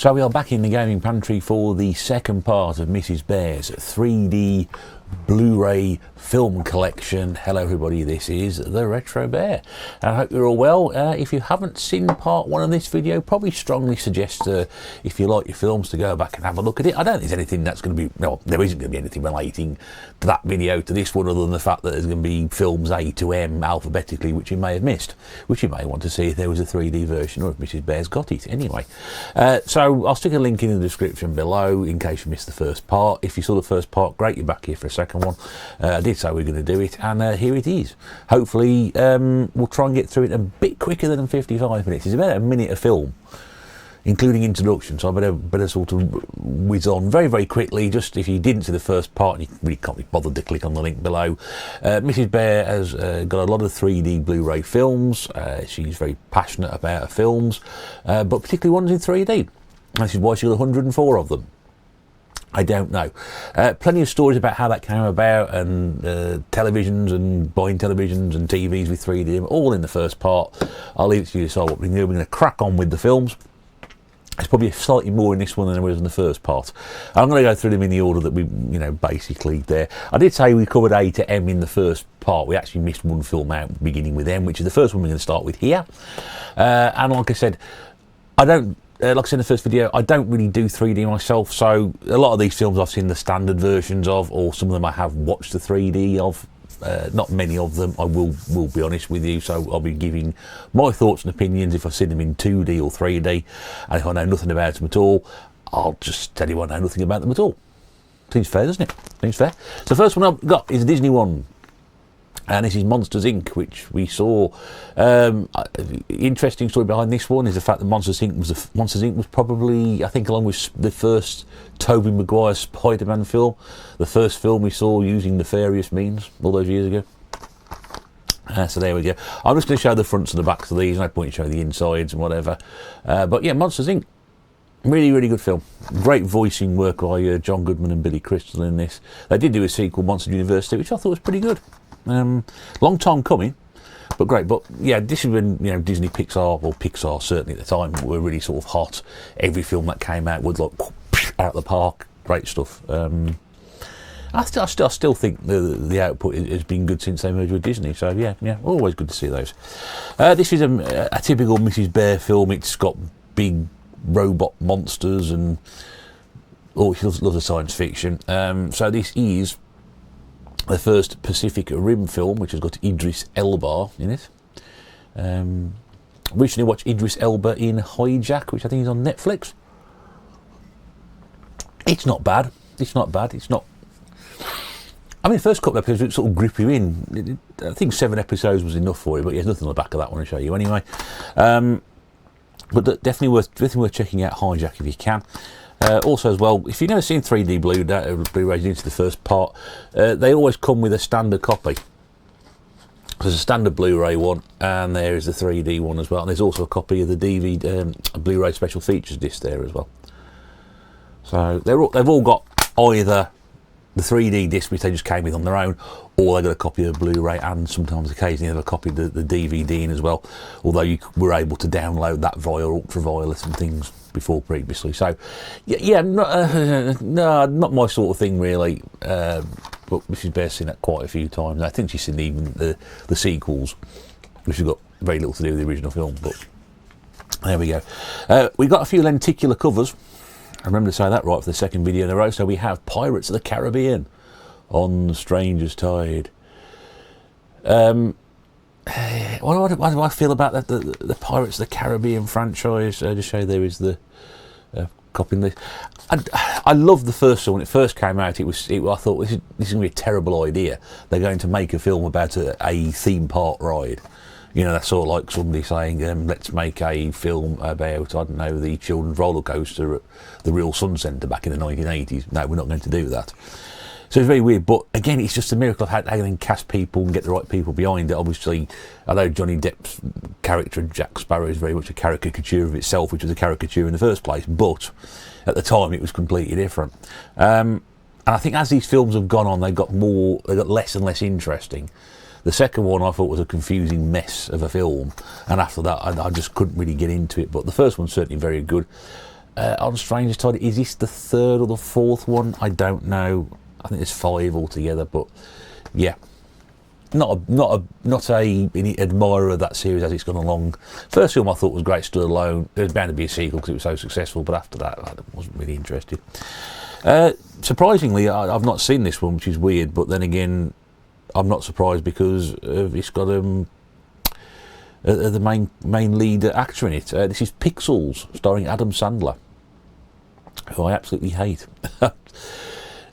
So we are back in the gaming pantry for the second part of Mrs. Bear's 3D Blu Ray film collection. Hello everybody, this is the Retro Bear. I hope you're all well. If you haven't seen part one of this video, probably strongly suggest if you like your films to go back and have a look at it. I don't think there's anything that's going to be, well, there isn't going to be anything relating to that video to this one other than the fact that there's going to be films A to M alphabetically which you may have missed, which you may want to see if there was a 3D version or if Mrs. Bear's got it. Anyway, so I'll stick a link in the description below in case you missed the first part. If you saw the first part, great, you're back here for a second one. I did say we were going to do it, and here it is. Hopefully we'll try and get through it a bit quicker than 55 minutes. It's about a minute of film, including introduction, so I better sort of whiz on very, very quickly. Just if you didn't see the first part and you really can't be bothered to click on the link below, Mrs. Bear has got a lot of 3D Blu-ray films. She's very passionate about her films, but particularly ones in 3D. This is why she got 104 of them. I don't know. Plenty of stories about how that came about, and televisions and buying televisions and TVs with 3D, all in the first part. I'll leave it to you to decide what we're going to do. We're going to crack on with the films. There's probably slightly more in this one than there was in the first part. I'm going to go through them in the order that we, basically there. I did say we covered A to M in the first part. We actually missed one film out beginning with M, which is the first one we're going to start with here. And like I said, I don't, like I said in the first video, I don't really do 3D myself, so a lot of these films I've seen the standard versions of, or some of them I have watched the 3D of. Not many of them, I will be honest with you, so I'll be giving my thoughts and opinions if I've seen them in 2D or 3D, and if I know nothing about them at all, I'll just tell you I know nothing about them at all. Seems fair, doesn't it? Seems fair. So the first one I've got is a Disney one. And this is Monsters Inc., which we saw. Interesting story behind this one is the fact that Monsters Inc. was probably, I think, along with the first Tobey Maguire Spider-Man film, the first film we saw using nefarious means all those years ago. So there we go. I'm just going to show the fronts and the backs of these, no point in showing the insides and whatever. But yeah, Monsters Inc. Really, really good film. Great voicing work by John Goodman and Billy Crystal in this. They did do a sequel, Monsters University, which I thought was pretty good. Long time coming, but great. But yeah, this is when Disney, Pixar certainly at the time were really sort of hot. Every film that came out would like out of the park. Great stuff. I still think the output has been good since they merged with Disney. So yeah, always good to see those. This is a typical Mrs. Bear film. It's got big robot monsters and she loves the science fiction. So this is the first Pacific Rim film, which has got Idris Elba in it. Recently watched Idris Elba in Hijack, which I think is on Netflix. It's not bad. It's not. I mean, the first couple of episodes sort of grip you in. I think 7 episodes was enough for you, but there's nothing on the back of that one to show you anyway. But definitely worth checking out Hijack if you can. Also as well, if you've never seen 3D Blu-rays into the first part, they always come with a standard copy. There's a standard Blu-ray one, and there is the 3D one as well. And there's also a copy of the DVD Blu-ray special features disc there as well. So they've all got either the 3D disc, which they just came with on their own, or they got a copy of the Blu-ray, and sometimes occasionally they have a copy of the DVD in as well, although you were able to download that via ultraviolet and things before previously. So yeah, not my sort of thing really, but Mrs. Bear's seen that quite a few times. I think she's seen even the sequels, which have got very little to do with the original film, but there we go. We've got a few lenticular covers. I remember to say that right for the second video in a row. So we have Pirates of the Caribbean on the Stranger's Tide. What do I feel about that? The Pirates of the Caribbean franchise. Just show you there is the copy in this. I loved the first one when it first came out. I thought this is going to be a terrible idea. They're going to make a film about a theme park ride. That's sort of like somebody saying, let's make a film about, I don't know, the children's roller coaster at the Real Sun Centre back in the 1980s. No, we're not going to do that. So it's very weird, but again, it's just a miracle of how they can cast people and get the right people behind it. Obviously, although Johnny Depp's character, Jack Sparrow, is very much a caricature of itself, which was a caricature in the first place, but at the time it was completely different. And I think as these films have gone on, they got less and less interesting. The second one I thought was a confusing mess of a film, and after that I just couldn't really get into it, but the first one's certainly very good. on Strangers Tide. Is this the third or the fourth one? I don't know. I think there's 5 altogether, but yeah. Not a admirer of that series as it's gone along. First film I thought was great, stood alone. There was bound to be a sequel because it was so successful, but after that I wasn't really interested. Surprisingly, I've not seen this one, which is weird, but then again, I'm not surprised because it's got the main lead actor in it. This is Pixels, starring Adam Sandler, who I absolutely hate.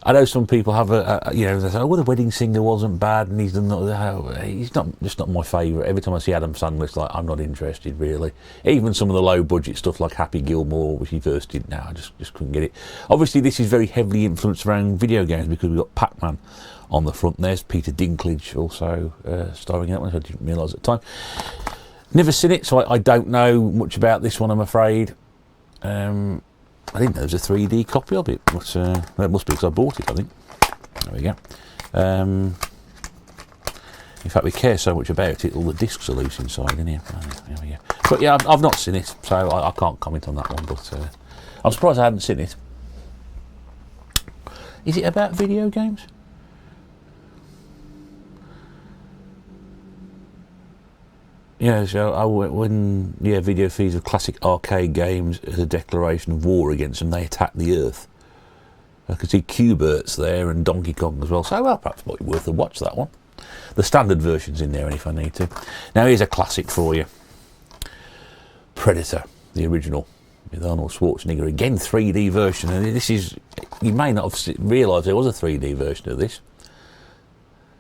I know some people have they say, oh, well, The Wedding Singer wasn't bad, and he's just not my favourite. Every time I see Adam Sandler, it's like, I'm not interested, really. Even some of the low-budget stuff like Happy Gilmore, which he first did, I just couldn't get it. Obviously, this is very heavily influenced around video games because we've got Pac-Man on the front. There's Peter Dinklage also starring in that one, which I didn't realise at the time. Never seen it, so I don't know much about this one, I'm afraid. I didn't know there was a 3D copy of it, but that must be because I bought it, I think. There we go. In fact, we care so much about it, all the discs are loose inside, in here. There we go. But yeah, I've not seen it, so I can't comment on that one, but I'm surprised I haven't seen it. Is it about video games? Yeah, so when video feeds of classic arcade games as a declaration of war against them, they attack the Earth. I can see Q*bert's there and Donkey Kong as well, so perhaps it might be worth a watch, that one. The standard version's in there, and if I need to. Now here's a classic for you. Predator, the original, with Arnold Schwarzenegger, again 3D version, and this is, you may not have realised there was a 3D version of this.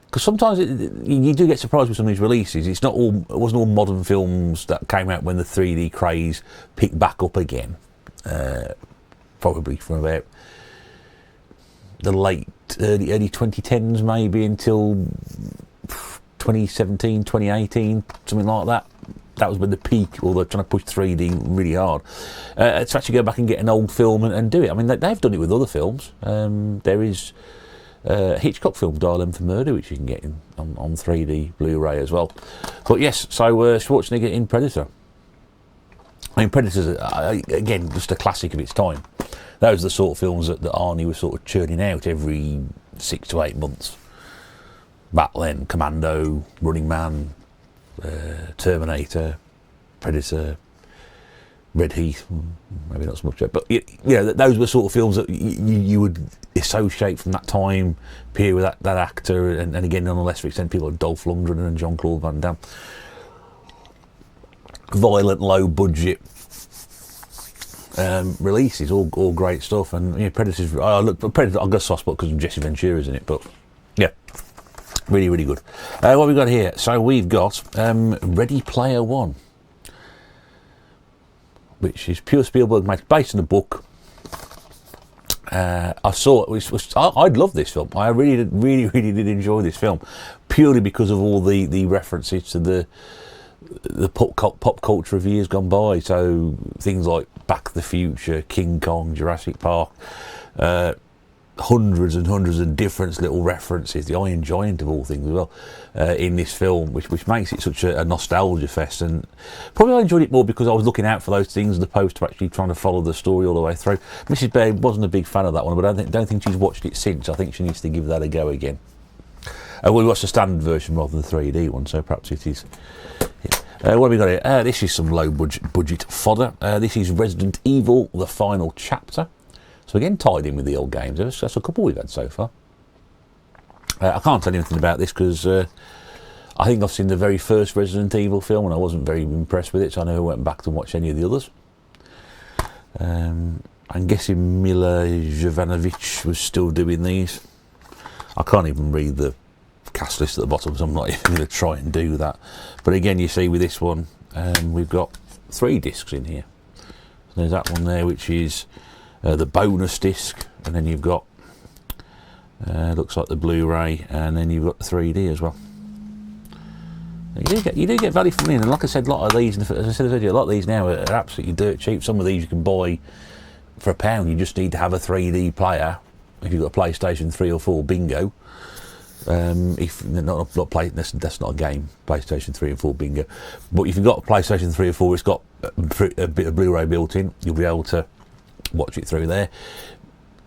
Because sometimes you do get surprised with some of these releases. It wasn't all modern films that came out when the 3D craze picked back up again. Probably from about the early 2010s, maybe until 2017, 2018, something like that. That was when the peak, or they're trying to push 3D really hard. To actually go back and get an old film and do it. I mean, they've done it with other films. There is Hitchcock film, Dial M for Murder, which you can get on 3D Blu Ray as well. But yes, so Schwarzenegger in Predator. I mean, Predator's again just a classic of its time. Those are the sort of films that Arnie was sort of churning out every 6 to 8 months. Back then, Commando, Running Man, Terminator, Predator, Red Heath, maybe not so much, but those were sort of films that you would associate from that time period with that actor, and again on a lesser extent people like Dolph Lundgren and Jean-Claude Van Damme. Violent, low budget releases, all great stuff, and Predator's. Predator, I've got a soft spot because Jesse Ventura's in it, but yeah, really, really good. What have we got here? So we've got Ready Player One, which is pure Spielberg magic, based on a book. I saw it. I'd love this film. I really did enjoy this film, purely because of all the references to the pop culture of years gone by. So things like Back to the Future, King Kong, Jurassic Park, hundreds and hundreds of different little references, the Iron Giant of all things as well, in this film, which makes it such a nostalgia fest. And probably I enjoyed it more because I was looking out for those things as opposed to actually trying to follow the story all the way through. Mrs. Bear wasn't a big fan of that one, but I don't think she's watched it since. I think she needs to give that a go again. We watched the standard version rather than the 3D one, so perhaps it is. What have we got here? This is some low budget fodder. This is Resident Evil, the final chapter. So again, tied in with the old games. That's a couple we've had so far. I can't tell you anything about this because I think I've seen the very first Resident Evil film and I wasn't very impressed with it, so I never went back to watch any of the others. I'm guessing Mila Jovanovic was still doing these. I can't even read the cast list at the bottom, so I'm not even going to try and do that. But again, you see with this one, we've got 3 discs in here. So there's that one there, which is the bonus disc, and then you've got looks like the Blu-ray, and then you've got the 3D as well. You do get value from me, and like I said, a lot of these, as I said in the video, a lot of these now are absolutely dirt cheap. Some of these you can buy for £1. You just need to have a 3D player. If you've got a PlayStation 3 or 4, bingo. If that's not a game, PlayStation 3 and 4 bingo. But if you've got a PlayStation 3 or 4, it's got a bit of Blu-ray built in. You'll be able to watch it through there.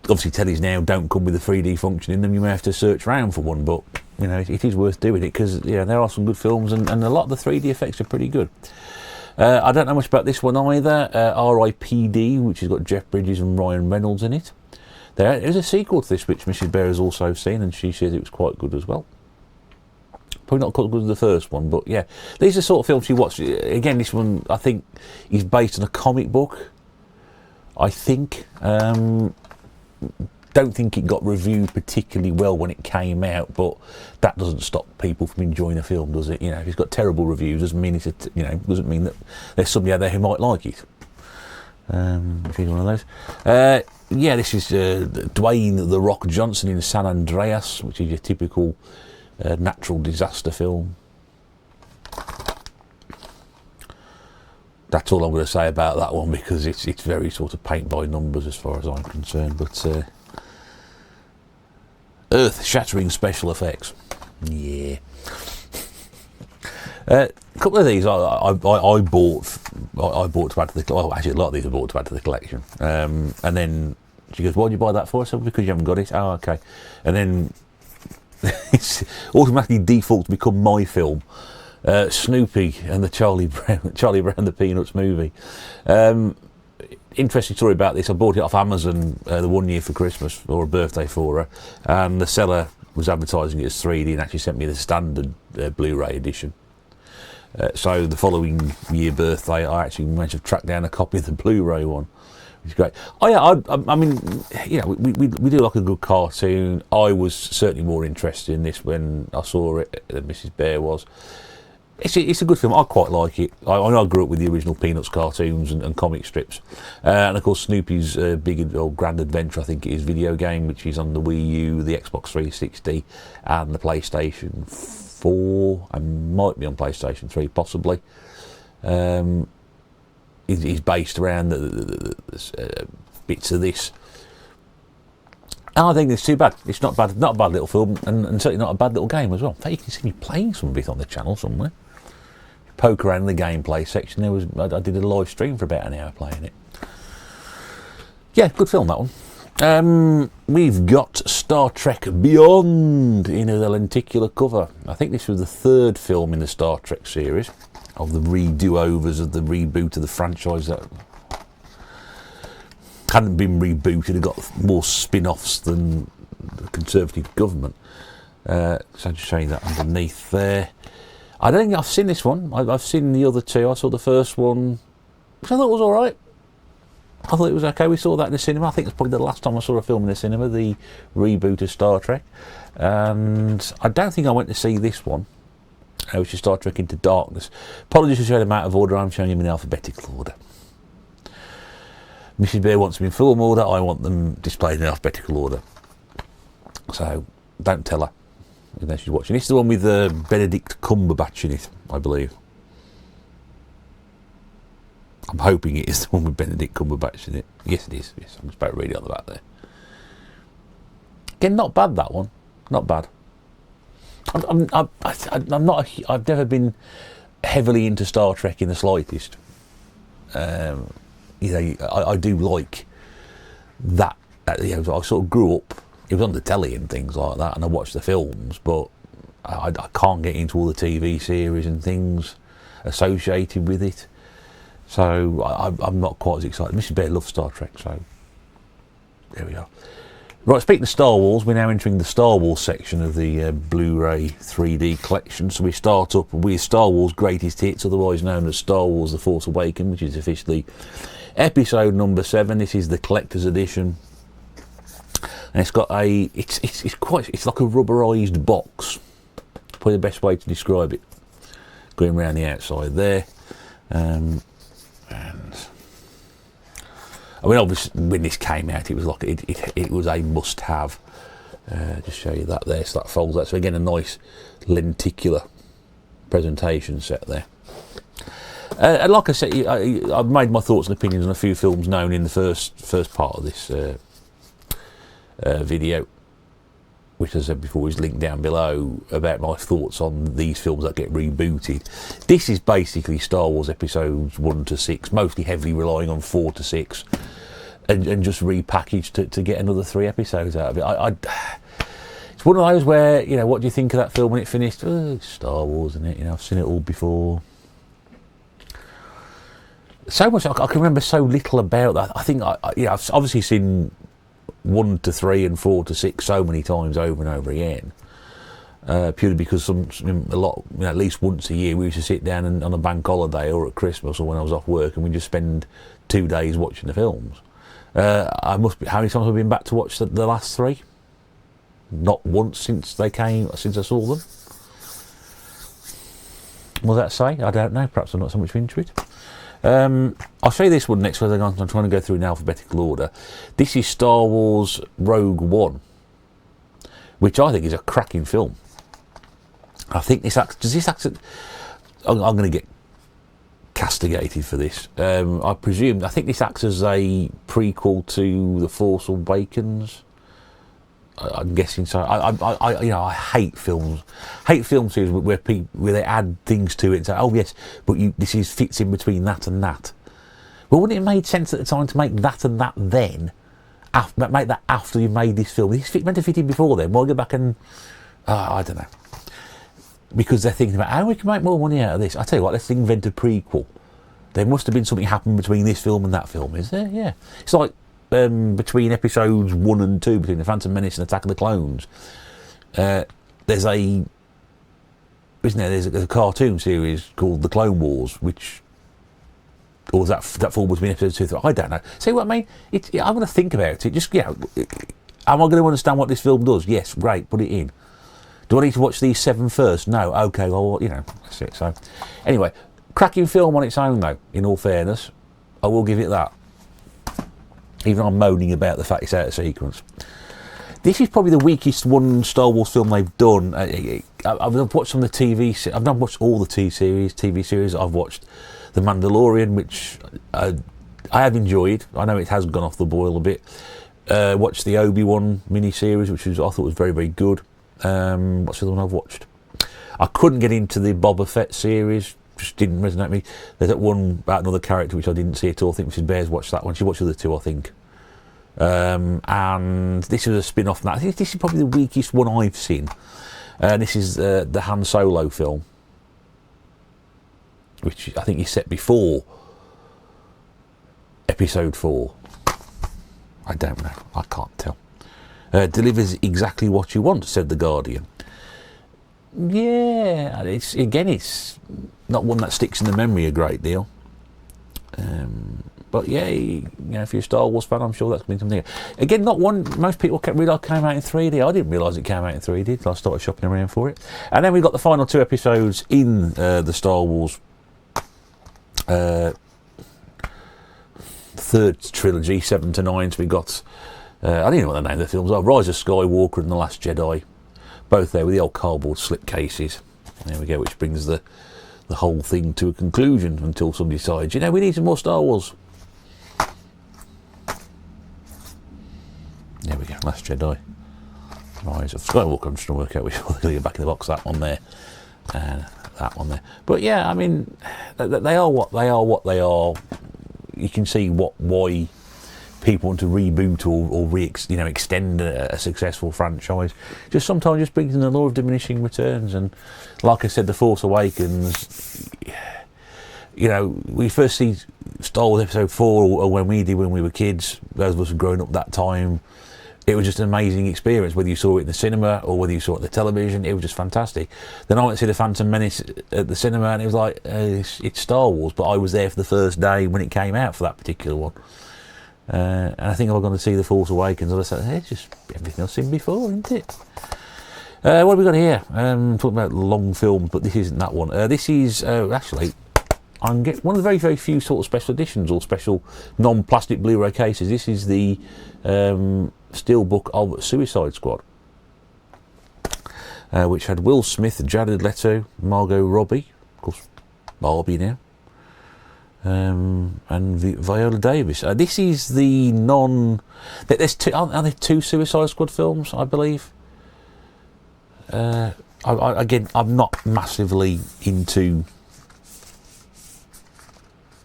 Obviously, tellies now don't come with a 3D function in them. You may have to search around for one, but you know it is worth doing it because there are some good films, and a lot of the 3D effects are pretty good. I don't know much about this one either. R.I.P.D., which has got Jeff Bridges and Ryan Reynolds in it. There is a sequel to this, which Mrs. Bear has also seen, and she says it was quite good as well. Probably not quite as good as the first one, but yeah, these are the sort of films you watch. Again, this one I think is based on a comic book. I think. Don't think it got reviewed particularly well when it came out, but that doesn't stop people from enjoying a film, does it? You know, if it's got terrible reviews, doesn't mean doesn't mean that there's somebody out there who might like it. If he's one of those. Yeah, this is Dwayne "The Rock" Johnson in San Andreas, which is your typical natural disaster film. That's all I'm going to say about that one because it's very sort of paint by numbers as far as I'm concerned. But earth-shattering special effects, yeah. A couple of these I bought to add to the actually a lot of these I bought to add to the collection. And then she goes, "Why did you buy that for?" I said, "Because you haven't got it." "Oh, okay." And then it's automatically default to become my film. Snoopy and the Charlie Brown the Peanuts movie. Interesting story about this. I bought it off Amazon the one year for Christmas or a birthday for her, and the seller was advertising it as 3D and actually sent me the standard Blu Ray edition. So the following year birthday, I actually managed to track down a copy of the Blu Ray one, which is great. Oh yeah, I mean, you know, we do like a good cartoon. I was certainly more interested in this when I saw it than Mrs. Bear was. It's a good film. I quite like it. I grew up with the original Peanuts cartoons and comic strips, and of course Snoopy's big or grand adventure, I think it is, video game, which is on the Wii U, the Xbox 360, and the PlayStation 4, and might be on PlayStation 3 possibly. Is based around the bits of this. And I think it's too bad. It's not bad. Not a bad little film, and certainly not a bad little game as well. In fact, you can see me playing some of it on the channel somewhere. Poke around in the gameplay section. I did a live stream for about an hour playing it. Yeah, good film that one. We've got Star Trek Beyond in a lenticular cover. I think this was the third film in the Star Trek series of the redo-overs of the reboot of the franchise that hadn't been rebooted. It got more spin-offs than the Conservative government. So I'll just show you that underneath there. I don't think I've seen this one. I've seen the other two. I saw the first one, which I thought was all right. I thought it was okay. We saw that in the cinema. I think it's probably the last time I saw a film in the cinema, the reboot of Star Trek. And I don't think I went to see this one, which is Star Trek Into Darkness. Apologies for showing them out of order. I'm showing them in alphabetical order. Mrs. Bear wants them in film order. I want them displayed in alphabetical order. So don't tell her, even though she's watching. This is the one with Benedict Cumberbatch in it, I believe. I'm hoping it is the one with Benedict Cumberbatch in it. Yes, it is. Yes, I'm just about to read it on the back there. Again, not bad, that one. Not bad. I'm not. I've never been heavily into Star Trek in the slightest. You know, I do like that. You know, I sort of grew up. It was on the telly and things like that, and I watched the films, but I can't get into all the TV series and things associated with it. So I'm not quite as excited. Mrs. Bear loves Star Trek, so there we are. Right, speaking of Star Wars, we're now entering the Star Wars section of the Blu Ray 3D collection. So we start up with Star Wars Greatest Hits, otherwise known as Star Wars The Force Awakens, which is officially episode number 7. This is the collector's edition. And it's got it's like a rubberized box. Probably the best way to describe it. Going around the outside there. And I mean, obviously, when this came out, it was like it was a must-have. Just show you that there. So that folds out. So again, a nice lenticular presentation set there. And like I said, I've made my thoughts and opinions on a few films known in the first part of this video, which, as I said before, is linked down below about my thoughts on these films that get rebooted. This is basically Star Wars episodes 1 to 6, mostly heavily relying on 4 to 6. and just repackaged to get another 3 episodes out of it. It's one of those where, you know, what do you think of that film when it finished? Oh, it's Star Wars, isn't it? You know, I've seen it all before. So much, I can remember so little about that. I think, I've obviously seen 1 to 3 and 4 to 6 so many times over and over again. Purely because at least once a year we used to sit down and, on a bank holiday or at Christmas or when I was off work, and we just spend 2 days watching the films. How many times have I been back to watch the last 3? Not once since I saw them. What does that say? I don't know. Perhaps I'm not so much into it. I'll show you this one next. I'm trying to go through in alphabetical order. This is Star Wars Rogue One, which I think is a cracking film. I think this acts. I'm going to get castigated for this. I think this acts as a prequel to The Force Awakens. I'm guessing so. I hate films. Hate film series where they add things to it and say, oh yes, but this fits in between that and that. Well, wouldn't it have made sense at the time to make that and that then? Make that after you made this film. This meant to fit in before then. Why go back and I don't know. Because they're thinking about how we can make more money out of this. I tell you what, let's invent a prequel. There must have been something happened between this film and that film, is there? Yeah. It's like between episodes 1 and 2, between The Phantom Menace and Attack of the Clones, there's a cartoon series called The Clone Wars, which, or was that fall between episodes 2 and 3? I don't know. See what I mean? I'm going to think about it. Just, am I going to understand what this film does? Yes, great, put it in. Do I need to watch these 7 first? No. Okay, well, that's it. So, anyway, cracking film on its own, though, in all fairness. I will give it that. Even I'm moaning about the fact it's out of sequence. This is probably the weakest one Star Wars film they've done. I've watched some of the TV. I've not watched all the TV series. I've watched The Mandalorian, which I have enjoyed. I know it has gone off the boil a bit. Watched the Obi-Wan mini-series, which I thought was very, very good. What's the other one I've watched? I couldn't get into the Boba Fett series. Just didn't resonate with me. There's that one about another character which I didn't see at all. I think Mrs. Bears watched that one. She watched the other 2, I think. And this is a spin-off from that. I think this is probably the weakest one I've seen. This is the Han Solo film, which I think is set before Episode 4. I don't know. I can't tell. Delivers exactly what you want, said The Guardian. Yeah, it's not one that sticks in the memory a great deal. But yeah, if you're a Star Wars fan, I'm sure that's been something. Again, not one most people realise came out in 3D. I didn't realise it came out in 3D until I started shopping around for it. And then we got the final 2 episodes in the Star Wars third trilogy, 7 to 9. So we got I don't know what the name of the films are. Rise of Skywalker and The Last Jedi. Both there with the old cardboard slipcases. There we go, which brings the whole thing to a conclusion until somebody decides, we need some more Star Wars. There we go, Last Jedi. Rise of Skywalker. I'm just going to work out which one they're back in the box. That one there. And that one there. But yeah, I mean, they are what they are. You can see why people want to reboot or extend a successful franchise. Just sometimes just brings in the law of diminishing returns. And like I said, The Force Awakens, we first see Star Wars Episode 4, or when we were kids, those of us who growing up that time, it was just an amazing experience, whether you saw it in the cinema or whether you saw it on the television. It was just fantastic. Then I went to see The Phantom Menace at the cinema, and it was like, it's Star Wars, but I was there for the first day when it came out for that particular one. And I think I'm going to see The Force Awakens, and I said, it's just everything I've seen before, isn't it? What have we got here? Talking about long films, but this isn't that one. This is actually, I'm getting one of the very, very few sort of special editions or special non-plastic Blu Ray cases. This is the steelbook of Suicide Squad, which had Will Smith, Jared Leto, Margot Robbie, of course, Barbie now. And Viola Davis. This is the there's aren't there 2 Suicide Squad films, I believe? I'm not massively into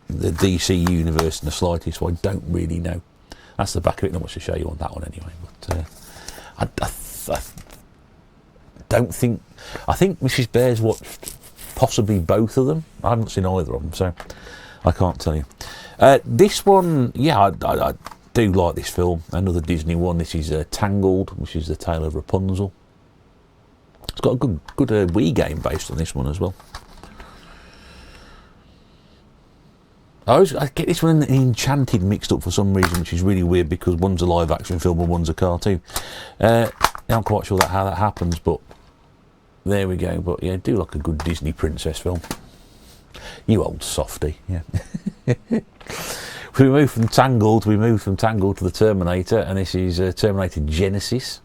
the DC universe in the slightest, so I don't really know. That's the back of it. Not much to show you on that one anyway. But I don't think... I think Mrs. Bear's watched possibly both of them. I haven't seen either of them, so I can't tell you. This one, yeah, I do like this film. Another Disney one. This is Tangled, which is the tale of Rapunzel. It's got a good Wii game based on this one as well. I get this one and Enchanted mixed up for some reason, which is really weird because one's a live action film and one's a cartoon. I'm not quite sure how that happens, but there we go. But yeah, do like a good Disney princess film. You old softy, yeah. We moved from Tangled to the Terminator, and this is Terminator Genesis.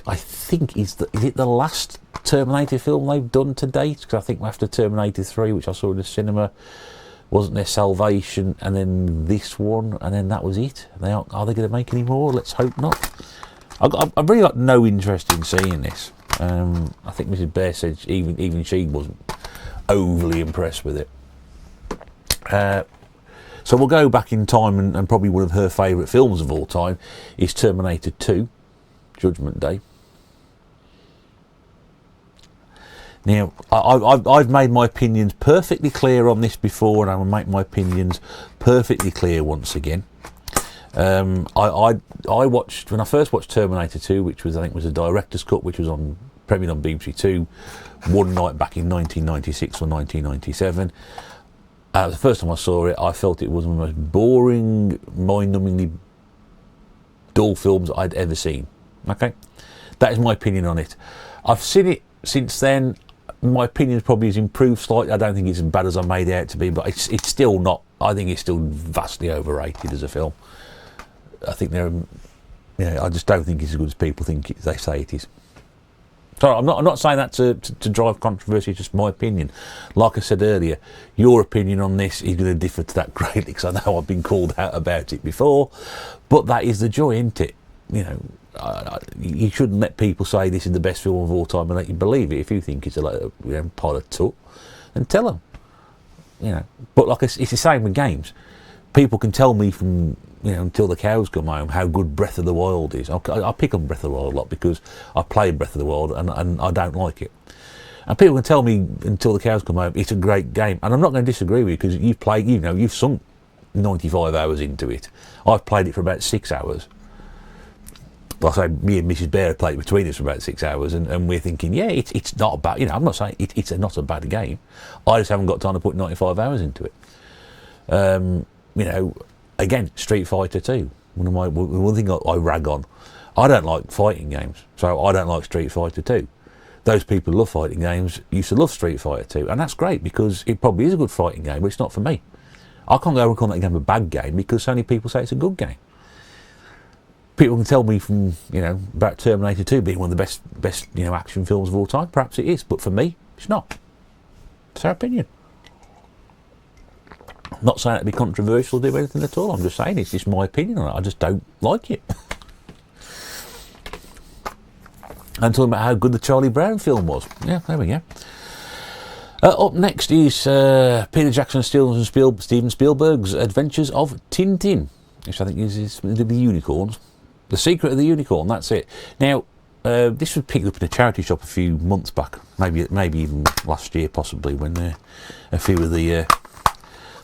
I think is it the last Terminator film they've done to date? Because I think after Terminator 3, which I saw in the cinema, wasn't there Salvation, and then this one, and then that was it? Are they going to make any more? Let's hope not. I've really got no interest in seeing this. I think Mrs. Bear said even she wasn't overly impressed with it. So we'll go back in time, and probably one of her favourite films of all time is Terminator 2, Judgment Day. Now, I've made my opinions perfectly clear on this before, and I will make my opinions perfectly clear once again. I watched, when I first watched Terminator 2, which was, I think was a director's cut, which was premiered on BBC 2 one night back in 1996 or 1997. The first time I saw it, I felt it was one of the most boring, mind-numbingly dull films I'd ever seen. Okay, that is my opinion on it. I've seen it since then. My opinion probably has improved slightly. I don't think it's as bad as I made it out to be, but it's still not. I think it's still vastly overrated as a film. I think I just don't think it's as good as people they say it is. So I'm not saying that to drive controversy. It's just my opinion. Like I said earlier, your opinion on this is going to differ to that greatly, because I know I've been called out about it before. But that is the joy, isn't it? You know, you shouldn't let people say this is the best film of all time and let you believe it. If you think it's a pile of tut, then tell them. You know, but it's the same with games. People can tell me from until the cows come home how good Breath of the Wild is. I pick on Breath of the Wild a lot because I played Breath of the Wild and I don't like it. And people can tell me until the cows come home it's a great game, and I'm not going to disagree with you because you've played. You've sunk 95 hours into it. I've played it for about 6 hours. Like I say, me and Mrs. Bear played between us for about 6 hours, and we're thinking, yeah, it's not a bad. I'm not saying it's not a bad game. I just haven't got time to put 95 hours into it. Again, Street Fighter 2. One thing I rag on. I don't like fighting games, so I don't like Street Fighter 2. Those people who love fighting games used to love Street Fighter 2, and that's great because it probably is a good fighting game, but it's not for me. I can't go and call that game a bad game because so many people say it's a good game. People can tell me from about Terminator 2 being one of the best action films of all time. Perhaps it is, but for me, it's not. It's our opinion. I'm not saying it'd be controversial to do anything at all. I'm just saying it's just my opinion on it. I just don't like it. I'm talking about how good the Charlie Brown film was. Yeah, there we go. Up next is Peter Jackson and Steven Spielberg's Adventures of Tintin, which I think is the unicorns. The Secret of the Unicorn, that's it. Now, this was picked up in a charity shop a few months back, maybe even last year possibly, when a few of the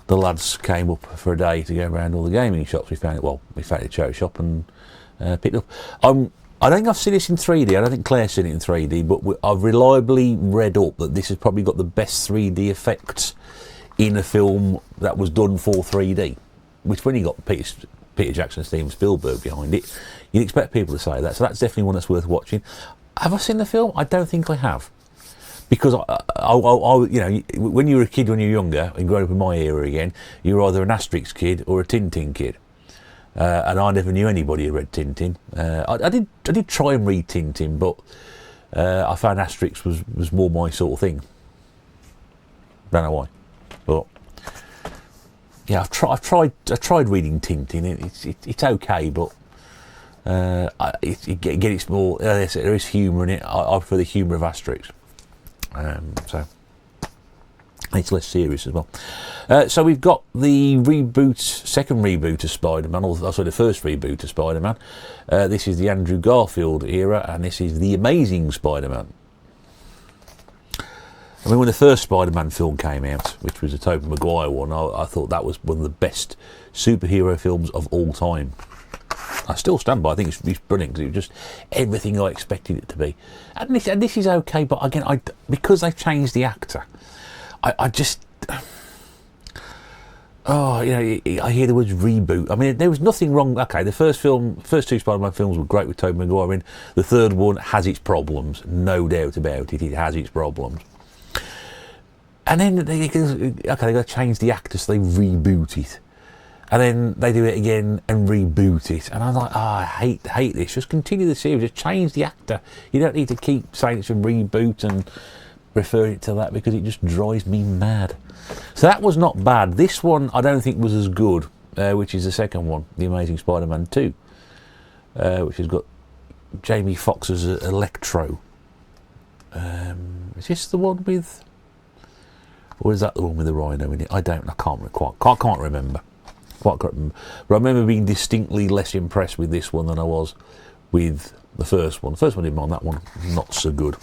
lads came up for a day to go around all the gaming shops. We found it at a charity shop and picked it up. I don't think I've seen this in 3D. I don't think Claire's seen it in 3D, but I've reliably read up that this has probably got the best 3D effects in a film that was done for 3D. Which, when you got Peter Jackson and Steven Spielberg behind it, you'd expect people to say that. So that's definitely one that's worth watching. Have I seen the film? I don't think I have. Because when you were a kid, when you were younger, and growing up in my era again, you were either an Asterix kid or a Tintin kid. And I never knew anybody who read Tintin. I did try and read Tintin, but I found Asterix was more my sort of thing. Don't know why, but yeah, I've tried reading Tintin. It's okay, but it's more. There is humour in it. I prefer the humour of Asterix. So It's less serious as well. So we've got the second reboot of Spider-Man, or sorry, the first reboot of Spider-Man. This is the Andrew Garfield era, and this is The Amazing Spider-Man. I mean, when the first Spider-Man film came out, which was a Tobey Maguire one, I thought that was one of the best superhero films of all time. I still stand by. I think it's brilliant because it was just everything I expected it to be. And this is okay, but again, because they've changed the actor, I just... Oh, you know, I hear the words reboot. I mean, there was nothing wrong. Okay, the first two Spider-Man films were great with Tobey Maguire in. The third one has its problems, no doubt about it. It has its problems. And then they got to change the actor, so they reboot it. And then they do it again and reboot it. And I'm like, I hate this. Just continue the series. Just change the actor. You don't need to keep saying it's a reboot and refer it to that, because it just drives me mad. So that was not bad. This one I don't think was as good, which is the second one, The Amazing Spider-Man 2, which has got Jamie Foxx as Electro. Is this the one with... Or is that the one with the rhino in it? I can't remember. But I remember being distinctly less impressed with this one than I was with the first one. The first one I didn't mind, that one not so good.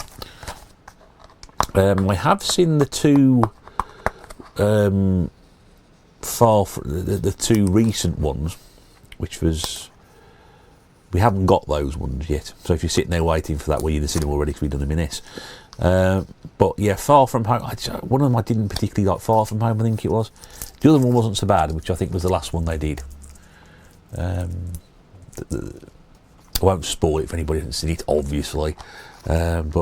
I have seen the two the two recent ones, which was... We haven't got those ones yet. So if you're sitting there waiting for that, well, you've seen them already because we've done them in this. But yeah, Far From Home, one of them I didn't particularly like, Far From Home I think it was. The other one wasn't so bad, which I think was the last one they did. I won't spoil it if anybody hasn't seen it, obviously. And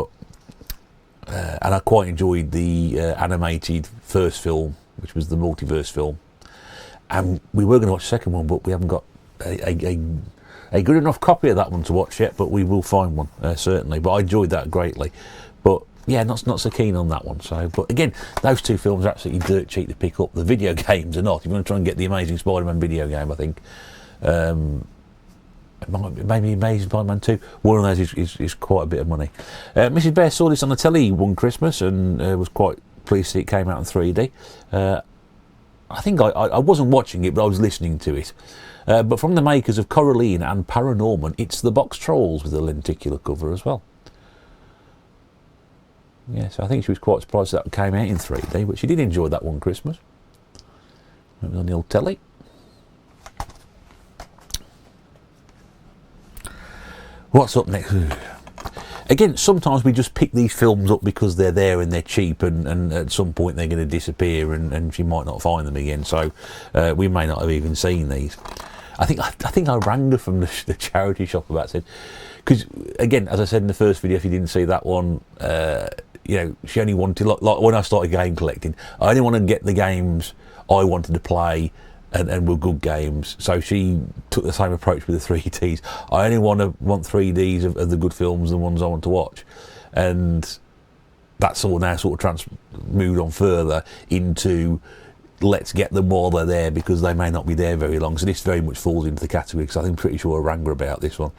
I quite enjoyed the animated first film, which was the multiverse film. And we were going to watch the second one, but we haven't got a good enough copy of that one to watch yet, but we will find one, certainly. But I enjoyed that greatly. But yeah, not so keen on that one. So, but again, those two films are absolutely dirt cheap to pick up. The video games are not. If you want to try and get the Amazing Spider-Man video game, I think, maybe Amazing Spider-Man 2, one of those is quite a bit of money. Mrs. Bear saw this on the telly one Christmas and was quite pleased to see it came out in 3D. I think I wasn't watching it, but I was listening to it. But from the makers of Coraline and Paranorman, it's the Box Trolls with a lenticular cover as well. Yes, I think she was quite surprised that came out in 3D, but she did enjoy that one Christmas. It was on the old telly. What's up next? Again, sometimes we just pick these films up because they're there and they're cheap, and at some point they're going to disappear and she might not find them again, so we may not have even seen these. I think I rang her from the charity shop about it, because again, as I said in the first video, if you didn't see that one, you know, she only wanted, like when I started game collecting, I only wanted to get the games I wanted to play and were good games. So she took the same approach with the 3Ds. I only want 3Ds of the good films, the ones I want to watch, and that's all now sort of moved on further into let's get them while they're there, because they may not be there very long. So this very much falls into the category, because I'm pretty sure I rang her about this one.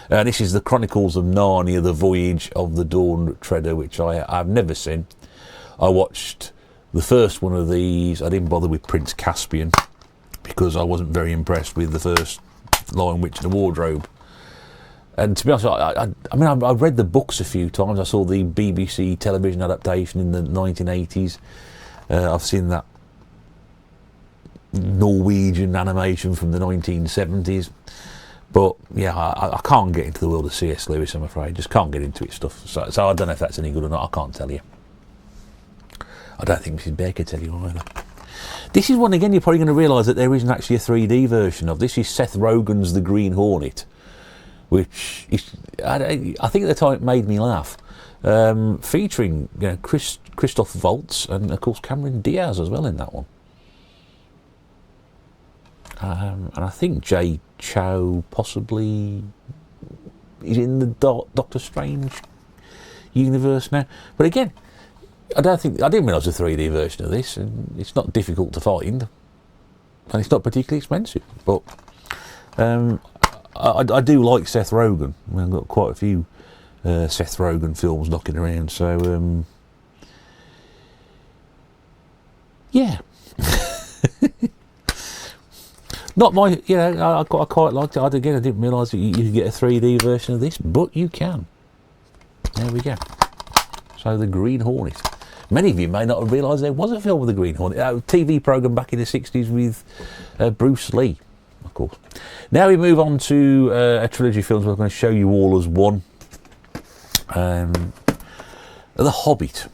This is the Chronicles of Narnia, The Voyage of the Dawn Treader, which I've never seen. I watched the first one of these. I didn't bother with Prince Caspian because I wasn't very impressed with the first Lion, Witch and the Wardrobe. And to be honest, I mean, I've read the books a few times. I saw the BBC television adaptation in the 1980s. I've seen that Norwegian animation from the 1970s. But yeah, I can't get into the world of C.S. Lewis, I'm afraid. Just can't get into it stuff. So I don't know if that's any good or not. I can't tell you. I don't think Mrs. Bear could tell you either. This is one, again, you're probably going to realise that there isn't actually a 3D version of. This is Seth Rogen's The Green Hornet, which is, I think at the time it made me laugh. Featuring, you know, Christoph Waltz and, of course, Cameron Diaz as well in that one. And I think Jay Chow possibly is in the Doctor Strange universe now. But again, I didn't realise a 3D version of this, and it's not difficult to find, and it's not particularly expensive. But I do like Seth Rogen. I mean, I've got quite a few Seth Rogen films knocking around, so Yeah. Not my, you know, I quite liked it. Again, I didn't realise that you could get a 3D version of this, but you can. There we go. So the Green Hornet. Many of you may not have realised there was a film with the Green Hornet. A TV programme back in the 60s with Bruce Lee, of course. Now we move on to a trilogy of films we're going to show you all as one. The Hobbit.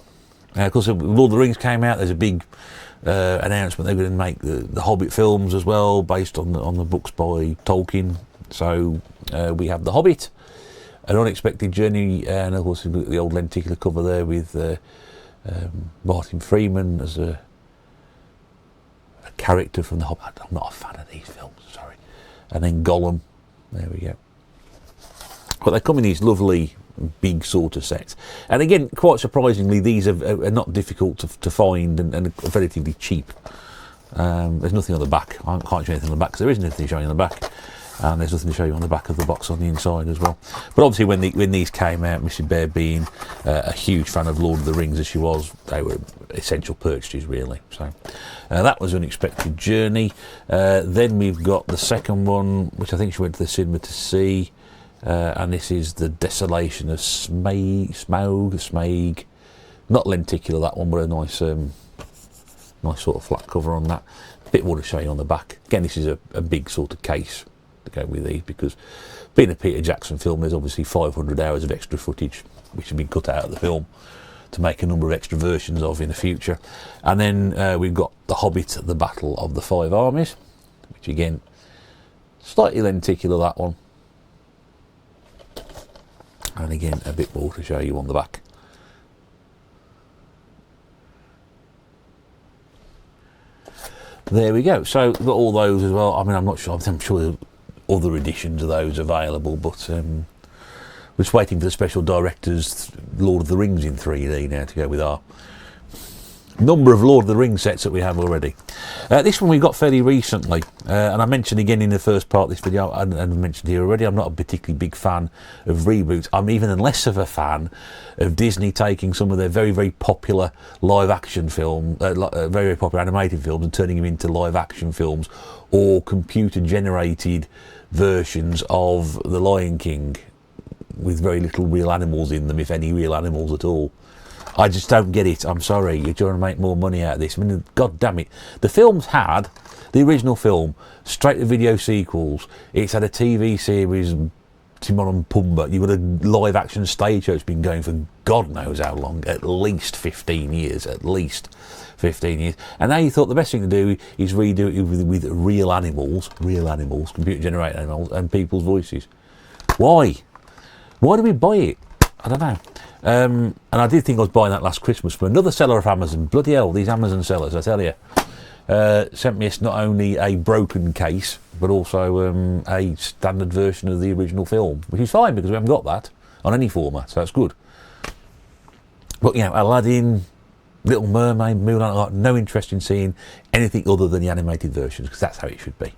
Of course, Lord of the Rings came out. There's a big announcement they're going to make the Hobbit films as well, based on the books by Tolkien. So we have the Hobbit, An Unexpected Journey, and of course the old lenticular cover there with Martin Freeman as a character from the Hobbit. I'm not a fan of these films, sorry. And then Gollum. There we go. But they come in these lovely big sort of sets, and again, quite surprisingly, these are not difficult to find and are relatively cheap. There's nothing on the back. I can't show anything on the back because there isn't anything showing on the back, and there's nothing to show you on the back of the box on the inside as well. But obviously, when these came out, Mrs. Bear being a huge fan of Lord of the Rings as she was, they were essential purchases really. So that was Unexpected Journey. Then we've got the second one, which I think she went to the cinema to see. And this is The Desolation of Smaug. Not lenticular, that one, but a nice sort of flat cover on that. A bit more to show you on the back. Again, this is a big sort of case to go with these, because being a Peter Jackson film, there's obviously 500 hours of extra footage which have been cut out of the film to make a number of extra versions of in the future. And then we've got The Hobbit, The Battle of the Five Armies, which again, slightly lenticular, that one. And again, a bit more to show you on the back. There we go. So we've got all those as well. I mean, I'm not sure. I'm sure there's other editions of those available, but we're just waiting for the special director's Lord of the Rings in 3D now to go with our number of Lord of the Rings sets that we have already. This one we got fairly recently, and I mentioned again in the first part of this video, and mentioned here already, I'm not a particularly big fan of reboots. I'm even less of a fan of Disney taking some of their very, very popular live action film, very, very popular animated films, and turning them into live action films or computer generated versions of The Lion King with very little real animals in them, if any real animals at all. I just don't get it. I'm sorry. You're trying to make more money out of this. I mean, God damn it. The film's had, the original film, straight-to-video sequels. It's had a TV series, Timon and Pumbaa. You've got a live-action stage show that's been going for God knows how long. At least 15 years. At least 15 years. And now you thought the best thing to do is redo it with real animals, computer-generated animals, and people's voices. Why? Why do we buy it? I don't know. And I did think I was buying that last Christmas from another seller of Amazon. Bloody hell, these Amazon sellers, I tell you. Sent me not only a broken case, but also a standard version of the original film, which is fine because we haven't got that on any format, so that's good. But, you know, Aladdin, Little Mermaid, Mulan, I've got no interest in seeing anything other than the animated versions, because that's how it should be.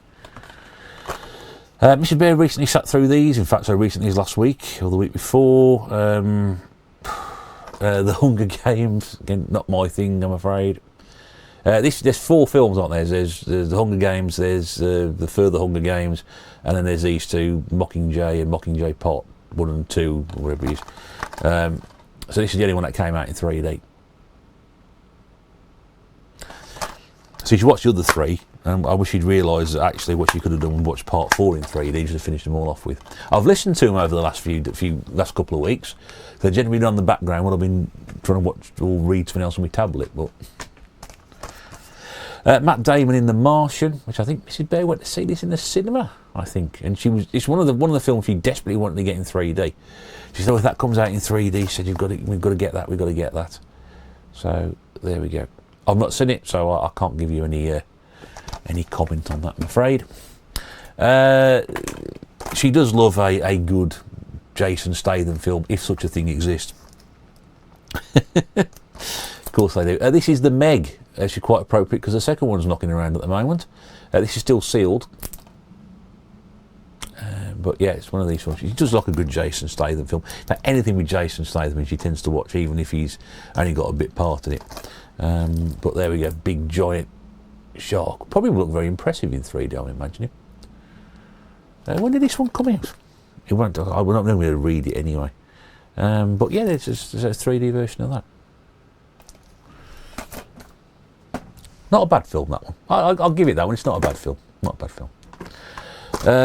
Mrs. Bear recently sat through these, in fact so recently as last week, or the week before. The Hunger Games, again, not my thing, I'm afraid. There's 4 films, aren't there? There's the Hunger Games, there's the Further Hunger Games, and then there's these 2, Mockingjay and Mockingjay Part 1 and 2, whatever it is. So this is the only one that came out in 3D. So you should watch the other 3, and I wish you'd realised that actually what you could have done was watch Part 4 in 3D just to finish them all off with. I've listened to them over the last couple of weeks. They're generally been on the background when I've been trying to watch or read something else on my tablet. But Matt Damon in The Martian, which I think Mrs. Bear went to see this in the cinema, I think, and it's one of the films she desperately wanted to get in 3D. She said, "Oh, if that comes out in 3D," she said, we've got to get that. So there we go. I've not seen it, so I can't give you any comment on that, I'm afraid. She does love a good Jason Statham film, if such a thing exists. Of course they do. This is The Meg. Actually quite appropriate because the second one's knocking around at the moment. This is still sealed. But yeah, it's one of these films. She does like a good Jason Statham film. In fact, anything with Jason Statham she tends to watch, even if he's only got a bit part in it. But there we go, big giant shark. Probably will look very impressive in 3D, I'm imagining. When did this one come out? It won't. We're not going to read it anyway. But yeah, there's a 3D version of that. Not a bad film, that one. I'll give it that one. It's not a bad film. Not a bad film.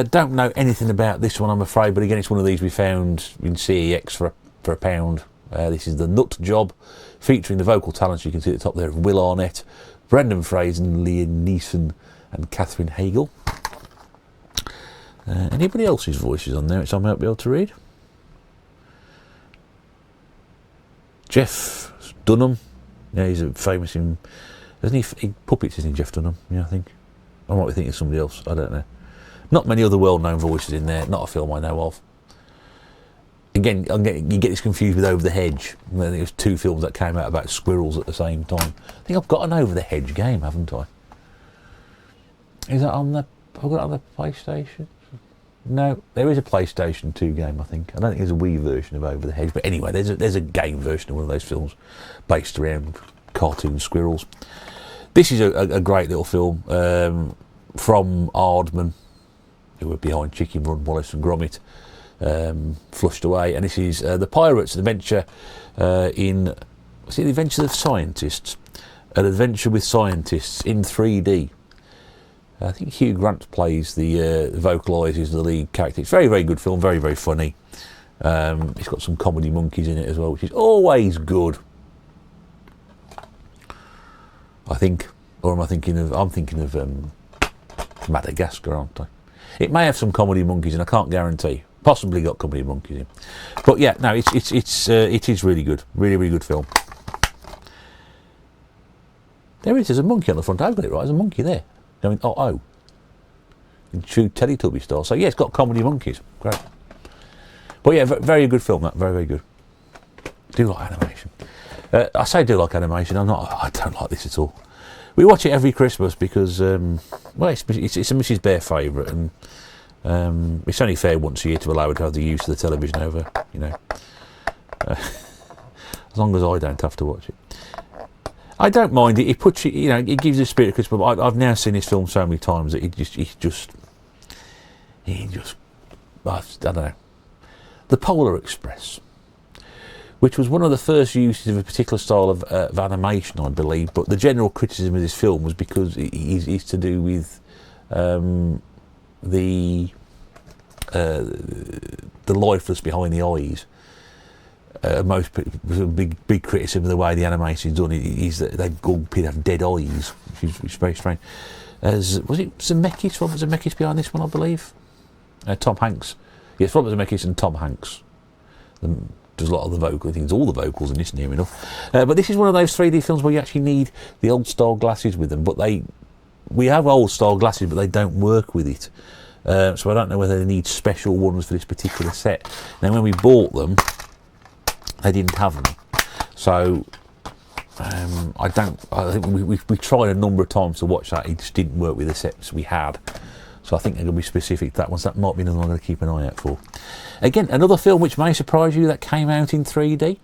Don't know anything about this one, I'm afraid. But again, it's one of these we found in CEX for £1. This is The Nut Job, featuring the vocal talents you can see at the top there of Will Arnett, Brendan Fraser, Liam Neeson, and Catherine Hagel. Anybody else's voices on there which I might be able to read? Jeff Dunham. Yeah, he's famous in... Doesn't he puppets, isn't he, Jeff Dunham? Yeah, I think. I might be thinking of somebody else. I don't know. Not many other well-known voices in there. Not a film I know of. Again, you get this confused with Over the Hedge. I think there's 2 films that came out about squirrels at the same time. I think I've got an Over the Hedge game, haven't I? Is that on the... Have I got it on the PlayStation? No, there is a PlayStation 2 game, I think. I don't think there's a Wii version of Over the Hedge. But anyway, there's a game version of one of those films based around cartoon squirrels. This is a great little film from Aardman, who were behind Chicken Run, Wallace and Gromit, Flushed Away. And this is The Pirates Adventure in... Was it The Adventures of Scientists? An Adventure with Scientists in 3D. I think Hugh Grant plays vocalises the lead character. It's a very, very good film, very, very funny. It's got some comedy monkeys in it as well, which is always good. I think, or am I thinking of? I'm thinking of Madagascar, aren't I? It may have some comedy monkeys, and I can't guarantee. Possibly got comedy monkeys in, but yeah, no, it is really good, really, really good film. There's a monkey on the front. I've got it right. There's a monkey there. I mean, in true Teletubby style. So yeah, it's got comedy monkeys. Great. But yeah, very good film. That very, very good. Do like animation. I say do like animation. I don't like this at all. We watch it every Christmas because, well, it's a Mrs. Bear favourite, and it's only fair once a year to allow her to have the use of the television over, as long as I don't have to watch it. I don't mind it. It puts you, it gives you the spirit of Christmas. But I've now seen this film so many times that I don't know. The Polar Express, which was one of the first uses of a particular style of animation, I believe. But the general criticism of this film was because it's to do with the lifeless behind the eyes. Most big criticism of the way the animation is done is that they all appear to have dead eyes, which is very strange. Was it Zemeckis? Robert Zemeckis behind this one, I believe. Tom Hanks. Yes, Robert Zemeckis and Tom Hanks. There's a lot of the vocal things, all the vocals in this, near enough. But this is one of those 3D films where you actually need the old style glasses with them. But we have old style glasses, but they don't work with it. So I don't know whether they need special ones for this particular set. Now, when we bought them, they didn't have them. So I think we tried a number of times to watch that. It just didn't work with the sets we had. So I think they're going to be specific to that one. So that might be another one I'm going to keep an eye out for. Again, another film which may surprise you that came out in 3D.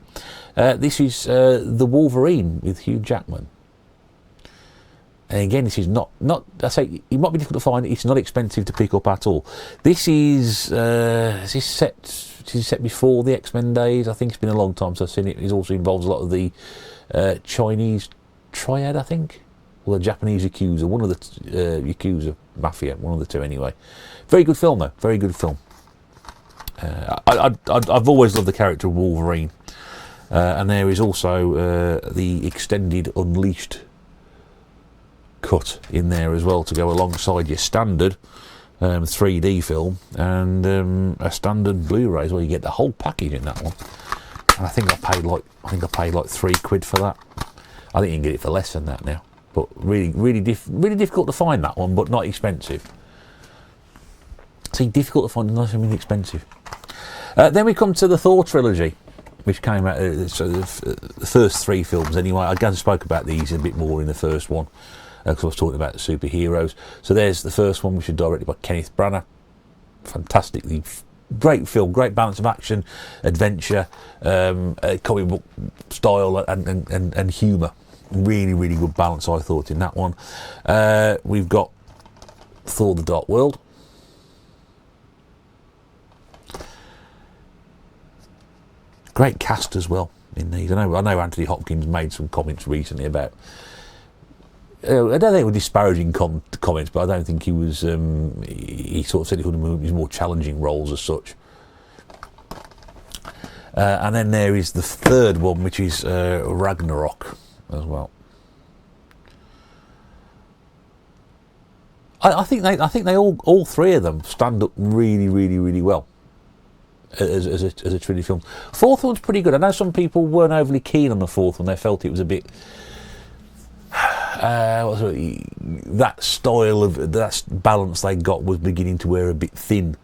This is The Wolverine with Hugh Jackman. And again, this is not. I say it might be difficult to find. It's not expensive to pick up at all. This is set before the X-Men days. I think it's been a long time since I've seen it. It also involves a lot of the Chinese triad, I think, or the Japanese Yakuza. One of the Yakuza mafia, one of the two anyway. Very good film though. Very good film. I've always loved the character of Wolverine, and there is also the extended Unleashed cut in there as well to go alongside your standard 3D film and a standard Blu Ray as well. You get the whole package in that one, and I think I paid like £3 for that. I think you can get it for less than that now, but really difficult to find that one, but not expensive. See, difficult to find, not something expensive. Then we come to the Thor trilogy, which came out. So the first 3 films, anyway. I again spoke about these a bit more in the first one because I was talking about the superheroes. So there's the first one, which is directed by Kenneth Branagh. Fantastically great film, great balance of action, adventure, comic book style, and humour. Really, really good balance, I thought, in that one. We've got Thor: The Dark World. Great cast as well in these. I know Anthony Hopkins made some comments recently about. I don't think they were disparaging comments, but I don't think he was. He sort of said he could have moved his more challenging roles as such. And then there is the third one, which is Ragnarok as well. I think they all three of them stand up really, really, really well as a trilogy film. Fourth one's pretty good. I know some people weren't overly keen on the fourth one. They felt it was a bit. That style of that balance they got was beginning to wear a bit thin.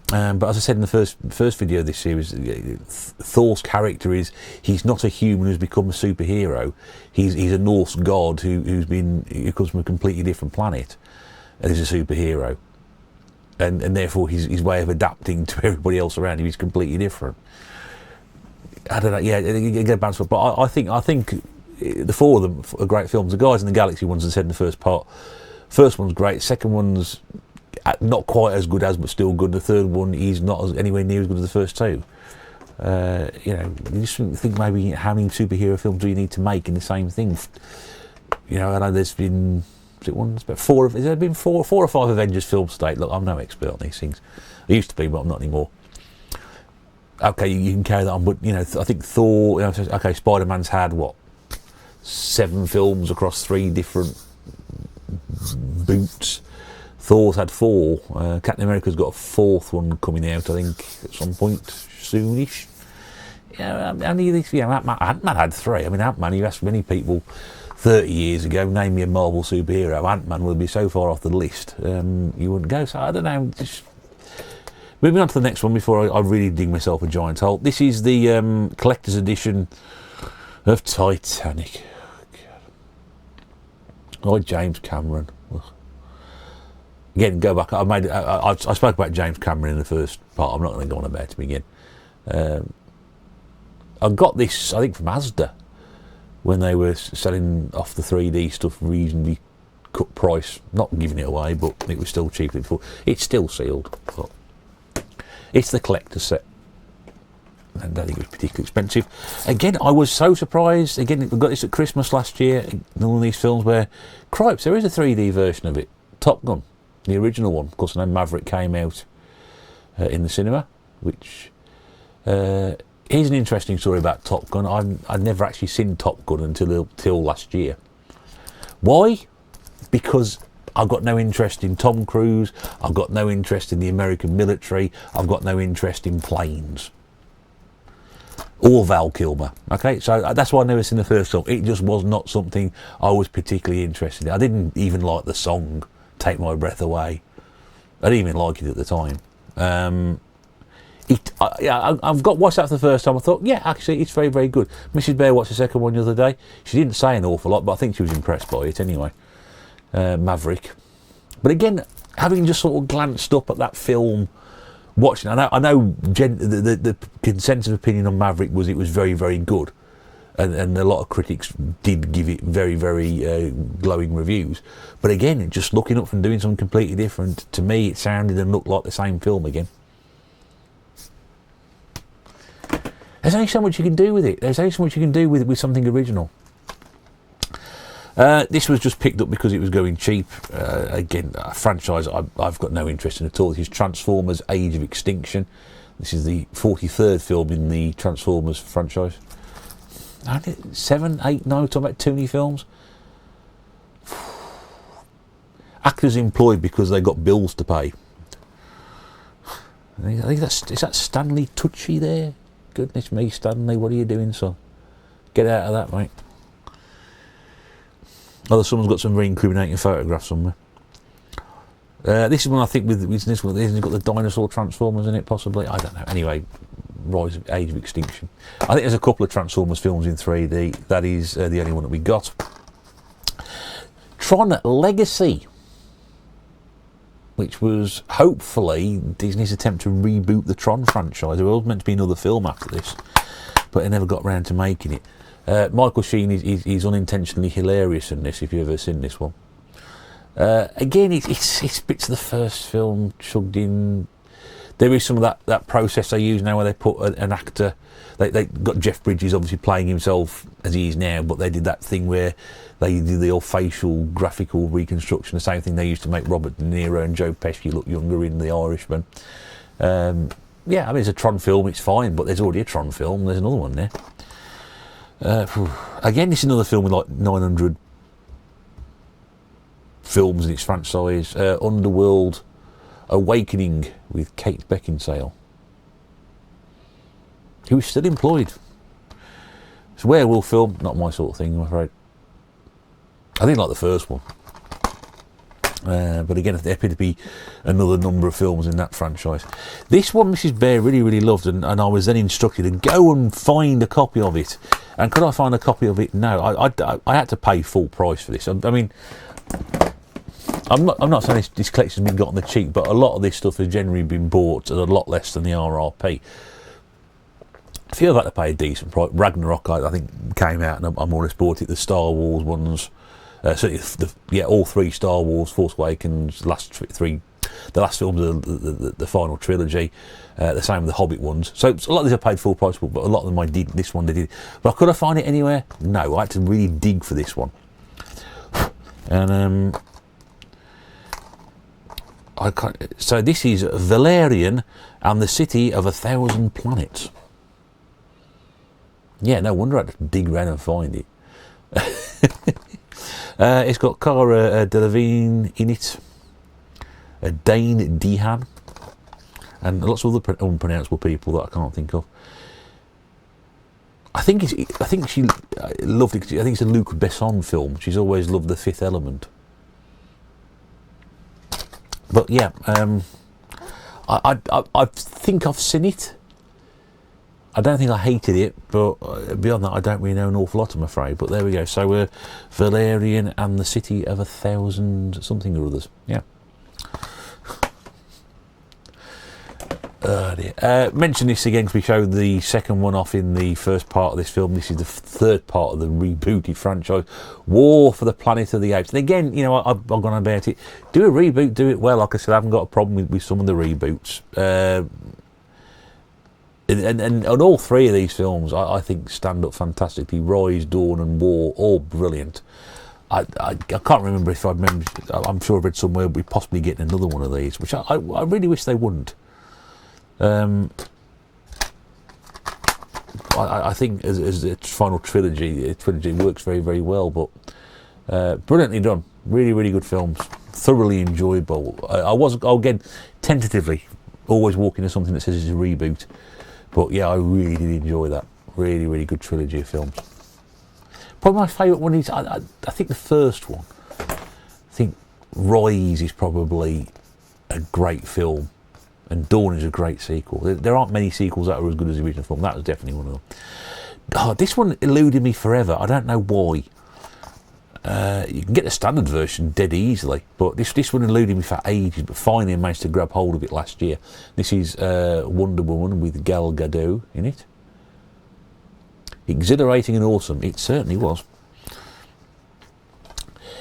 But as I said in the first video of this series, Thor's character he's not a human who's become a superhero. He's a Norse god who comes from a completely different planet and is a superhero. And therefore his way of adapting to everybody else around him is completely different. I don't know, yeah, get a balance, but I think the four of them are great films. The Guardians of the Galaxy ones, as I said in the first part, first one's great, second one's not quite as good as, but still good. The third one is not anywhere near as good as the first two. You just think maybe how many superhero films do you need to make in the same thing? I know there's been about four. Has there been four or five Avengers films to date? Look, I'm no expert on these things. I used to be, but I'm not anymore. Okay, you can carry that on, but I think Thor. Okay, Spider-Man's had 7 films across 3 different boots. Thor's had 4. Captain America's got a 4th one coming out, I think, at some point soonish. Ant-Man had 3. I mean, Ant-Man, you asked many people 30 years ago, name me a Marvel superhero, Ant-Man would be so far off the list, you wouldn't go. So I don't know. Just moving on to the next one before I really dig myself a giant hole. This is the collector's edition of Titanic. Oh, James Cameron. Again, go back. I spoke about James Cameron in the first part. I'm not going to go on about him again. I got this, I think, from Asda when they were selling off the 3D stuff reasonably cut price. Not giving it away, but it was still cheap before. It's still sealed. But it's the collector's set. I don't think it was particularly expensive. Again, I was so surprised. Again, we got this at Christmas last year. All these films where, cripes, there is a 3D version of it. Top Gun, the original one. Of course, I know Maverick came out in the cinema, which here's an interesting story about Top Gun. I'd never actually seen Top Gun until last year. Why? Because I've got no interest in Tom Cruise. I've got no interest in the American military. I've got no interest in planes. Or Val Kilmer. Okay, so that's why I never seen the first film. It just was not something I was particularly interested in. I didn't even like the song "Take My Breath Away." I didn't even like it at the time. I've watched that for the first time. I thought, yeah, actually, it's very, very good. Mrs. Bear watched the second one the other day. She didn't say an awful lot, but I think she was impressed by it anyway. Maverick. But again, having just sort of glanced up at that film, watching, I know the consensus opinion on Maverick was it was very, very good, and a lot of critics did give it very, very glowing reviews. But again, just looking up and doing something completely different, to me, it sounded and looked like the same film again. There's only so much you can do with it. There's only so much you can do with something original. This was just picked up because it was going cheap. Again, a franchise I've got no interest in at all. This is Transformers: Age of Extinction. This is the 43rd film in the Transformers franchise. 7, 8, 9, talking about too many films. Actors employed because they got bills to pay. I think is that Stanley Tucci there? Goodness me, Stanley, what are you doing, son? Get out of that, mate. Oh, someone's got some very incriminating photographs somewhere. This is one I think with this one. Isn't it got the dinosaur Transformers in it? Possibly, I don't know. Anyway, Age of Extinction. I think there's a couple of Transformers films in 3D. That is the only one that we got. Tron Legacy, which was hopefully Disney's attempt to reboot the Tron franchise. There was meant to be another film after this, but they never got around to making it. Michael Sheen is unintentionally hilarious in this, if you've ever seen this one. Again, it's bits of the first film chugged in. There is some of that process they use now where they put an actor. They got Jeff Bridges obviously playing himself as he is now, but they did that thing where they did the old facial graphical reconstruction, the same thing they used to make Robert De Niro and Joe Pesci look younger in The Irishman. Yeah, I mean, it's a Tron film, it's fine, but there's already a Tron film, there's another one there. Again, this is another film with like 900 films in its franchise. Underworld Awakening with Kate Beckinsale, who is still employed. It's a werewolf film, not my sort of thing, I'm afraid. I didn't like the first one. But again, there appeared to be another number of films in that franchise. This one Mrs. Bear really, really loved, and I was then instructed to go and find a copy of it. And could I find a copy of it? No, I had to pay full price for this. I mean, I'm not saying this collection's been got on the cheap, but a lot of this stuff has generally been bought at a lot less than the RRP. I feel I've had to pay a decent price. Ragnarok, I think, came out, and I more or less bought it. The Star Wars ones, certainly, all three Star Wars, Force Awakens, the last films of the final trilogy. The same with the Hobbit ones. So a lot of these I paid full price for, but a lot of them I did. This one they did. But could I find it anywhere? No, I had to really dig for this one. And so this is Valerian and the City of 1,000 Planets. Yeah, no wonder I had to dig around and find it. It's got Cara Delevingne in it, Dane Dehan, and lots of other unpronounceable people that I can't think of. I think she loved it. I think it's a Luc Besson film. She's always loved The Fifth Element. But yeah, I think I've seen it. I don't think I hated it, but beyond that, I don't really know an awful lot, I'm afraid. But there we go. So Valerian and the City of 1,000 something or others. Yeah. Mention this again because we showed the second one off in the first part of this film. This is the third part of the rebooted franchise, War for the Planet of the Apes. And again, you know, I've gone on about it. Do a reboot, do it well. Like I said, I haven't got a problem with some of the reboots. And all three of these films, I think, stand up fantastically. Rise, Dawn, and War, all brilliant. I can't remember if I'm sure I've read somewhere we're possibly getting another one of these, which I really wish they wouldn't. I think as a final trilogy, works very, very well, but brilliantly done. Really, really good films. Thoroughly enjoyable. I'll again, tentatively, always walk into something that says it's a reboot. But yeah, I really did enjoy that. Really, really good trilogy of films. Probably my favourite one is, I think the first one. I think Rise is probably a great film. And Dawn is a great sequel. There aren't many sequels that are as good as the original film. That was definitely one of them. Oh, this one eluded me forever. I don't know why. You can get the standard version dead easily, but this one eluded me for ages, but finally I managed to grab hold of it last year. This is Wonder Woman with Gal Gadot in it. Exhilarating and awesome. It certainly was.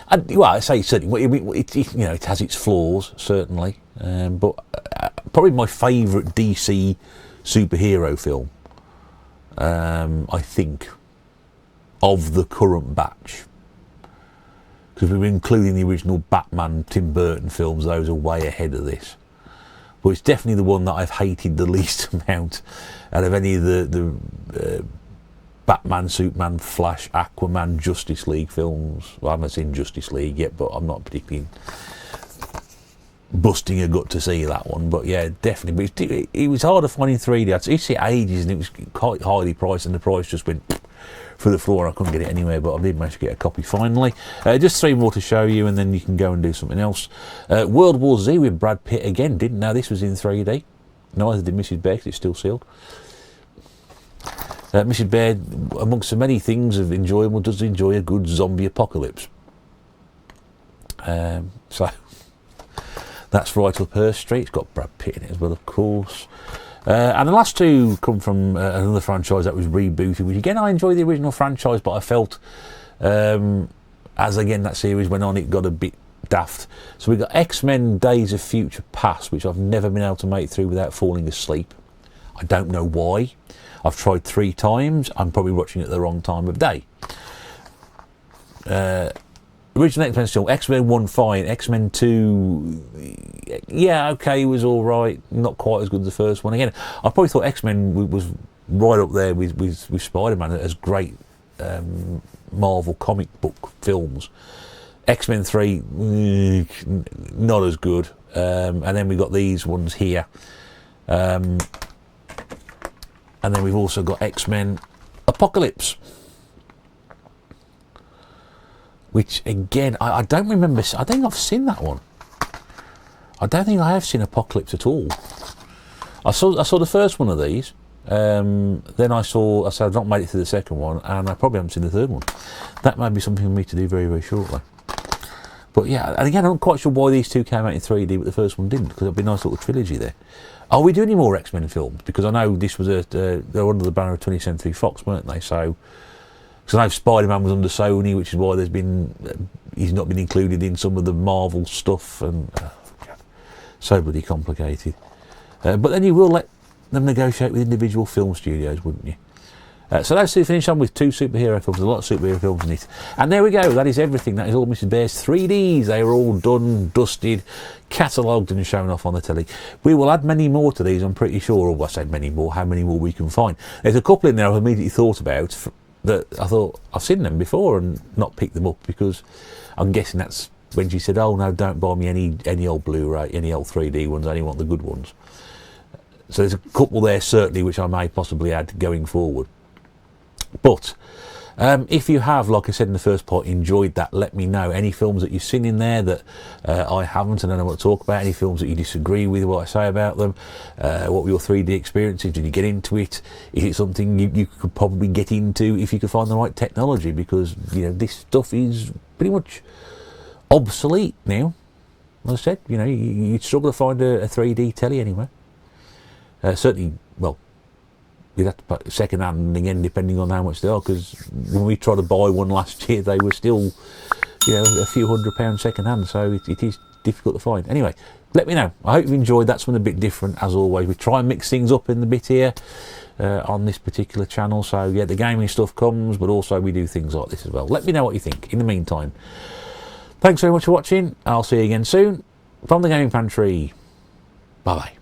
And, well, I say certainly. It has its flaws, certainly, but probably my favourite DC superhero film. I think of the current batch. Because we're including the original Batman Tim Burton films, those are way ahead of this. But it's definitely the one that I've hated the least amount out of any of the Batman, Superman, Flash, Aquaman, Justice League films. Well, I haven't seen Justice League yet, but I'm not particularly busting a gut to see that one. But yeah, definitely. But it was hard to find in 3D. I'd see it ages and it was quite highly priced, and the price just went through the floor. I couldn't get it anywhere, but I did manage to get a copy finally. Just three more to show you, and then you can go and do something else. World War Z with Brad Pitt again. Didn't know this was in 3D. Neither did Mrs. Bear, because it's still sealed. Mrs. Bear, amongst the many things of enjoyable, does enjoy a good zombie apocalypse. So that's right up her street. It's got Brad Pitt in it as well, of course. And the last two come from another franchise that was rebooted, which again I enjoy the original franchise, but I felt as again that series went on it got a bit daft. So we got X-Men Days of Future Past, which I've never been able to make through without falling asleep. I don't know why. I've tried 3 times. I'm probably watching it at the wrong time of day. Original X-Men still. X-Men 1 fine. X-Men 2, yeah, okay, was all right. Not quite as good as the first one. Again, I probably thought X-Men was right up there with Spider-Man as great Marvel comic book films. X-Men 3, not as good. And then we've got these ones here. And then we've also got X-Men Apocalypse, which again, I don't remember. I think I've seen that one. I don't think I have seen Apocalypse at all. I saw the first one of these. Then I said I've not made it to the second one, and I probably haven't seen the third one. That might be something for me to do very, very shortly. But yeah, and again, I'm not quite sure why these two came out in 3D, but the first one didn't, because it'd be a nice little trilogy there. Are we doing any more X-Men films? Because I know this was they're under the banner of 20th Century Fox, weren't they? So, because I know Spider-Man was under Sony, which is why he's not been included in some of the Marvel stuff, and so bloody complicated. But then you will let them negotiate with individual film studios, wouldn't you? So that's to finish on with 2 superhero films. There's a lot of superhero films in it. And there we go. That is everything. That is all Mrs. Bear's 3Ds. They are all done, dusted, catalogued and shown off on the telly. We will add many more to these, I'm pretty sure. Or I say many more, how many more we can find. There's a couple in there I've immediately thought about that I thought I've seen them before and not picked them up, because I'm guessing that's when she said, oh no, don't buy me any old Blu Ray, any old 3D ones, I only want the good ones. So there's a couple there certainly which I may possibly add going forward. But if you have, like I said in the first part, enjoyed that, let me know. Any films that you've seen in there that I haven't and I don't want to talk about, any films that you disagree with what I say about them, what were your 3D experiences, did you get into it, is it something you could probably get into if you could find the right technology, because this stuff is pretty much obsolete now. As I said, you'd struggle to find a 3D telly anywhere. Certainly, well, you'd have to put second hand again, depending on how much they are, because when we tried to buy one last year, they were still, a few £100 second hand, so it is difficult to find. Anyway, let me know. I hope you enjoyed. That's something a bit different, as always. We try and mix things up in the bit here on this particular channel. So, yeah, the gaming stuff comes, but also we do things like this as well. Let me know what you think. In the meantime, thanks very much for watching. I'll see you again soon from the Gaming Pantry. Bye-bye.